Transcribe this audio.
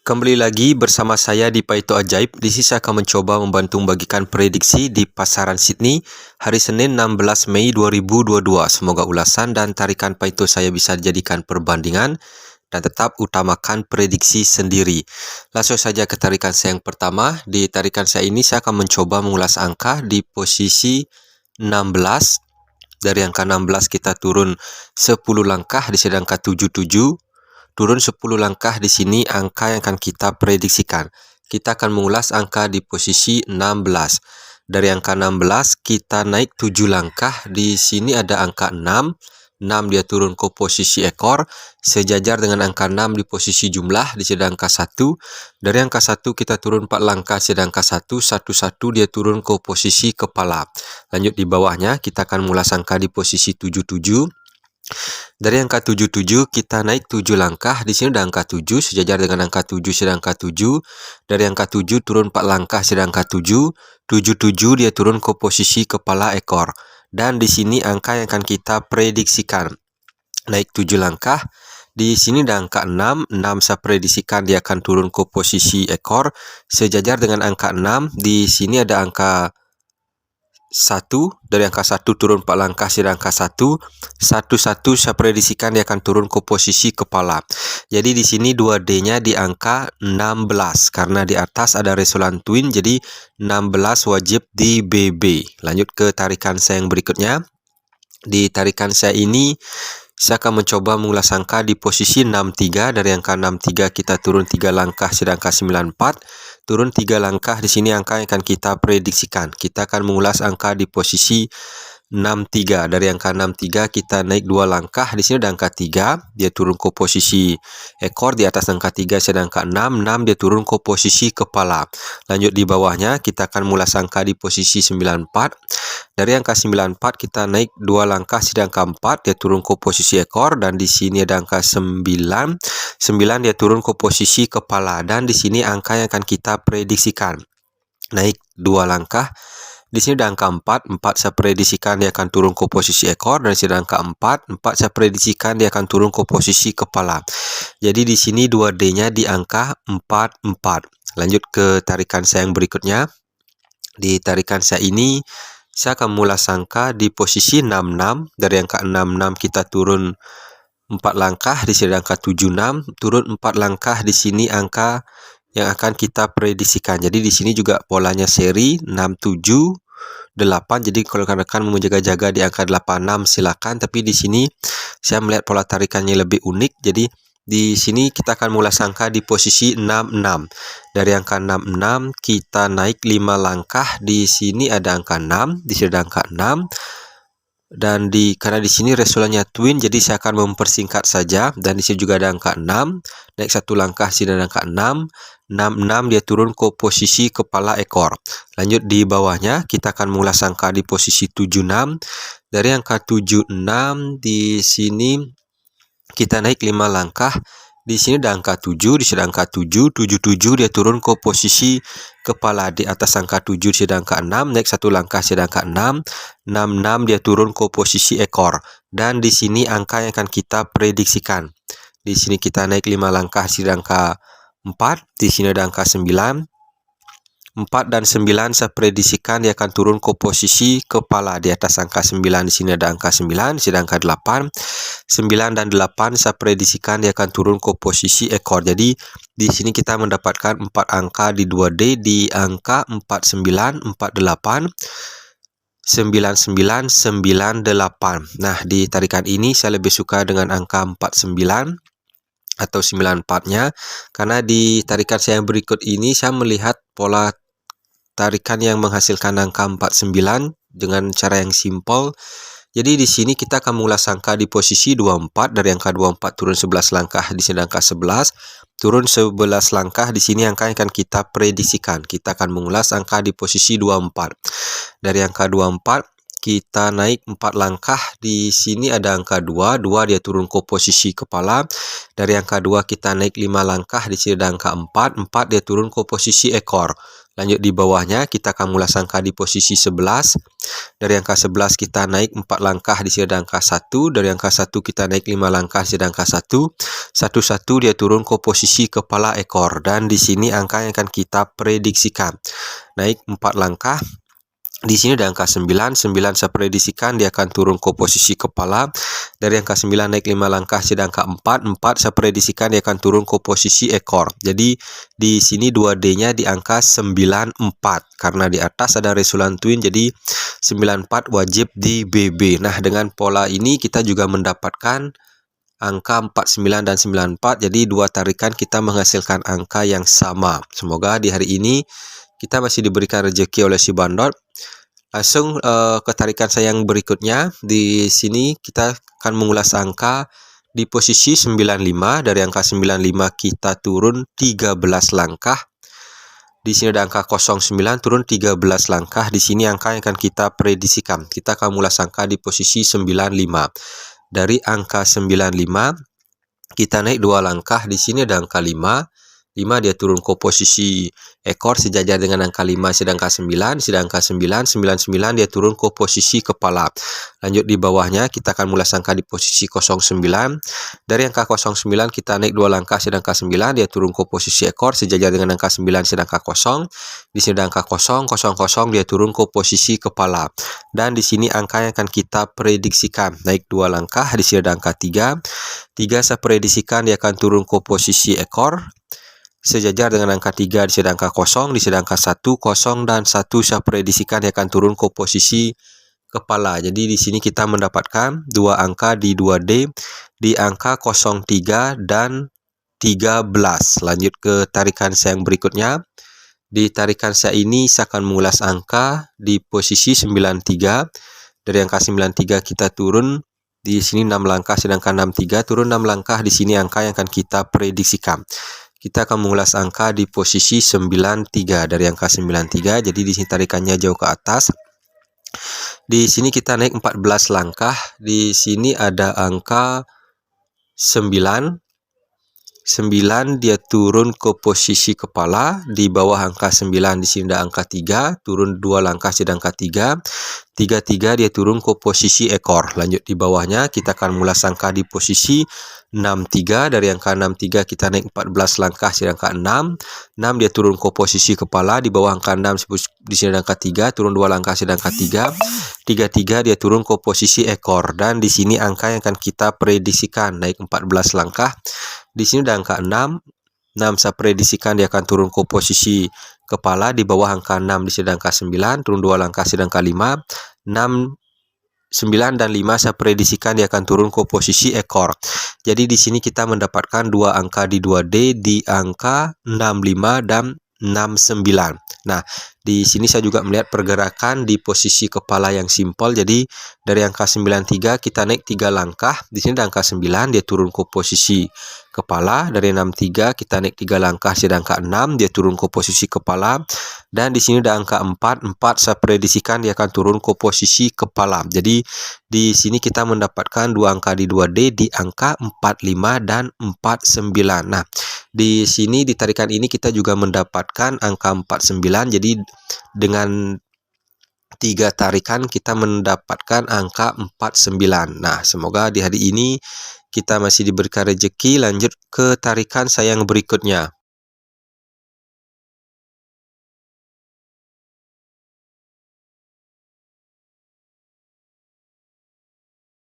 Kembali lagi bersama saya di Paito Ajaib. Di sini saya akan mencoba membantu membagikan prediksi di pasaran Sydney hari Senin 16 Mei 2022. Semoga ulasan dan tarikan Paito saya bisa dijadikan perbandingan dan tetap utamakan prediksi sendiri. Langsung saja ke tarikan saya yang pertama. Di tarikan saya ini saya akan mencoba mengulas angka di posisi 16. Dari angka 16 kita turun 10 langkah di sini angka 77. Turun 10 langkah di sini angka yang akan kita prediksikan. Kita akan mengulas angka di posisi 16. Dari angka 16 kita naik 7 langkah. Di sini ada angka 6. 6 dia turun ke posisi ekor. Sejajar dengan angka 6 di posisi jumlah. Di sini angka 1. Dari angka 1 kita turun 4 langkah. Di angka 1. 1 dia turun ke posisi kepala. Lanjut di bawahnya kita akan mengulas angka di posisi 77. Dari angka 77 kita naik 7 langkah. Di sini ada angka 7 sejajar dengan angka 7 sedang angka 7. Dari angka 7 turun 4 langkah sedang angka 7. 77 dia turun ke posisi kepala ekor. Dan di sini angka yang akan kita prediksikan. Naik 7 langkah. Di sini ada angka 6. 6 saya prediksikan dia akan turun ke posisi ekor. Sejajar dengan angka 6. Di sini ada angka 1, dari angka 1 turun 4 langkah sedang angka 1. 1 saya prediksikan dia akan turun ke posisi kepala. Jadi di sini 2D-nya di angka 16 karena di atas ada resultant twin, jadi 16 wajib di BB. Lanjut ke tarikan saya yang berikutnya. Di tarikan saya ini saya akan mencoba mengulas angka di posisi 63. Dari angka 63 kita turun 3 langkah sedang angka 94. Turun 3 langkah di sini angka yang akan kita prediksikan. Kita akan mengulas angka di posisi 63. Dari angka 63 kita naik 2 langkah. Di sini ada angka 3. Dia turun ke posisi ekor. Di atas angka 3 sedang angka 6. 6 dia turun ke posisi kepala. Lanjut di bawahnya kita akan mengulas angka di posisi 94. Dari angka 94 kita naik 2 langkah sedang angka 4 dia turun ke posisi ekor, dan di sini ada angka 9. 9 dia turun ke posisi kepala, dan di sini angka yang akan kita prediksikan. Naik 2 langkah. Di sini ada angka 4. 4 saya prediksikan dia akan turun ke posisi ekor, dan di sini ada angka 4. 4 saya prediksikan dia akan turun ke posisi kepala. Jadi di sini 2D-nya di angka 44. Lanjut ke tarikan saya yang berikutnya. Di tarikan saya ini saya akan mengulas angka di posisi 66. Dari angka 66 kita turun 4 langkah, di sini angka 76, turun 4 langkah di sini angka yang akan kita prediksikan. Jadi di sini juga polanya seri 67 8. Jadi kalau rekan-rekan mau menjaga-jaga di angka 86 silakan, tapi di sini saya melihat pola tarikannya lebih unik. Jadi di sini kita akan mengulas angka di posisi 66. Dari angka 66 kita naik 5 langkah. Di sini ada angka 6, di sini ada angka 6. Dan karena di sini resultantnya twin, jadi saya akan mempersingkat saja. Dan di sini juga ada angka 6. Naik 1 langkah, sini ada angka 6. 66 dia turun ke posisi kepala ekor. Lanjut di bawahnya kita akan mengulas angka di posisi 76. Dari angka 76 di sini kita naik 5 langkah. Di sini ada angka 7, di sini ada angka 7. 77 dia turun ke posisi kepala. Di atas angka 7 di sini ada angka 6, naik 1 langkah di sini ada angka 6. 66 dia turun ke posisi ekor. Dan di sini angka yang akan kita prediksikan. Di sini kita naik 5 langkah di sini ada angka 4, di sini ada angka 9. 4 dan 9 saya prediksikan dia akan turun ke posisi kepala. Di atas angka 9 di sini ada angka 9, di sini ada angka 8. 9 dan 8 saya prediksikan dia akan turun ke posisi ekor. Jadi di sini kita mendapatkan 4 angka di 2D di angka 49, 48, 99, 98. Nah, di tarikan ini saya lebih suka dengan angka 49 atau 94-nya, karena di tarikan saya yang berikut ini saya melihat pola tarikan yang menghasilkan angka 49 dengan cara yang simpel. Jadi di sini kita akan mengulas angka di posisi 24. Dari angka 24 turun 11 langkah, di sini angka 11. Turun 11 langkah, di sini angka yang akan kita prediksikan. Kita akan mengulas angka di posisi 24. Dari angka 24 kita naik 4 langkah. Di sini ada angka 2, 2 dia turun ke posisi kepala. Dari angka 2 kita naik 5 langkah, di sini ada angka 4, 4 dia turun ke posisi ekor. Lanjut di bawahnya kita akan mulas angka di posisi 11. Dari angka 11 kita naik 4 langkah, di sini ada angka 1. Dari angka 1 kita naik 5 langkah, di sini ada angka 1. 1 dia turun ke posisi kepala ekor. Dan di sini angka yang akan kita prediksikan. Naik 4 langkah. Di sini ada angka 9, 9 saya prediksikan dia akan turun ke posisi kepala. Dari angka 9 naik 5 langkah, ada angka 4, 4 saya prediksikan dia akan turun ke posisi ekor. Jadi di sini 2D-nya di angka 94. Karena di atas ada resultant twin, jadi 94 wajib di BB. Nah, dengan pola ini kita juga mendapatkan angka 49 dan 94. Jadi dua tarikan kita menghasilkan angka yang sama. Semoga di hari ini kita masih diberikan rezeki oleh si Bandot. Langsung ke tarikan saya yang berikutnya. Di sini kita akan mengulas angka di posisi 95. Dari angka 95 kita turun 13 langkah. Di sini ada angka 09 turun 13 langkah. Di sini angka yang akan kita prediksikan. Kita akan mengulas angka di posisi 95. Dari angka 95 kita naik 2 langkah. Di sini ada angka 5. 5 dia turun ke posisi ekor sejajar dengan angka 5, sedangkan 9, sedangkan 9, 99 dia turun ke posisi kepala. Lanjut di bawahnya kita akan mulai angka di posisi 09. Dari angka 09 kita naik 2 langkah, sedangkan 9 dia turun ke posisi ekor sejajar dengan angka 9, sedangkan 0. Di sini ada angka 0, 00 dia turun ke posisi kepala. Dan di sini angka yang akan kita prediksikan naik 2 langkah. Di sini ada angka 3. 3 saya prediksikan dia akan turun ke posisi ekor sejajar dengan angka 3, di sini angka 0, di sini angka 1, 0 dan 1 saya prediksikan dia akan turun ke posisi kepala. Jadi di sini kita mendapatkan dua angka di 2D di angka 03 dan 13. Lanjut ke tarikan saya yang berikutnya. Di tarikan saya ini saya akan mengulas angka di posisi 93. Dari angka 93 kita turun di sini 6 langkah, sedangkan 63 turun 6 langkah. Di sini angka yang akan kita prediksikan. Kita akan mengulas angka di posisi 93. Dari angka 93, jadi di sini tarikannya jauh ke atas. Di sini kita naik 14 langkah. Di sini ada angka 9. 9 dia turun ke posisi kepala. Di bawah angka 9 di sini ada angka 3, turun 2 langkah sedangkan 3. 33 dia turun ke posisi ekor. Lanjut di bawahnya kita akan mulai angka di posisi 63. Dari angka 63 kita naik 14 langkah sedangkan 6. 6 dia turun ke posisi kepala. Di bawah angka 6 di sini ada angka 3, turun 2 langkah sedangkan 3. 33 dia turun ke posisi ekor. Dan di sini angka yang akan kita prediksikan naik 14 langkah. Di sini ada angka 6. 6 saya prediksikan dia akan turun ke posisi kepala. Di bawah angka 6 di sini ada angka 9, turun 2 langkah sedangkan 5. 6, 9 dan 5 saya prediksikan dia akan turun ke posisi ekor. Jadi di sini kita mendapatkan dua angka di 2D di angka 65 dan 69. Nah, di sini saya juga melihat pergerakan di posisi kepala yang simpel. Jadi dari angka 93 kita naik 3 langkah. Di sini ada angka 9 dia turun ke posisi kepala. Dari 63 kita naik 3 langkah sedangkan 6 dia turun ke posisi kepala. Dan di sini ada angka 4. 4 saya prediksikan dia akan turun ke posisi kepala. Jadi di sini kita mendapatkan dua angka di 2D di angka 45 dan 49. Nah, di sini di tarikan ini kita juga mendapatkan angka 49. Jadi dengan 3 tarikan kita mendapatkan angka 49. Nah, semoga di hari ini kita masih diberikan rezeki. Lanjut ke tarikan saya yang berikutnya.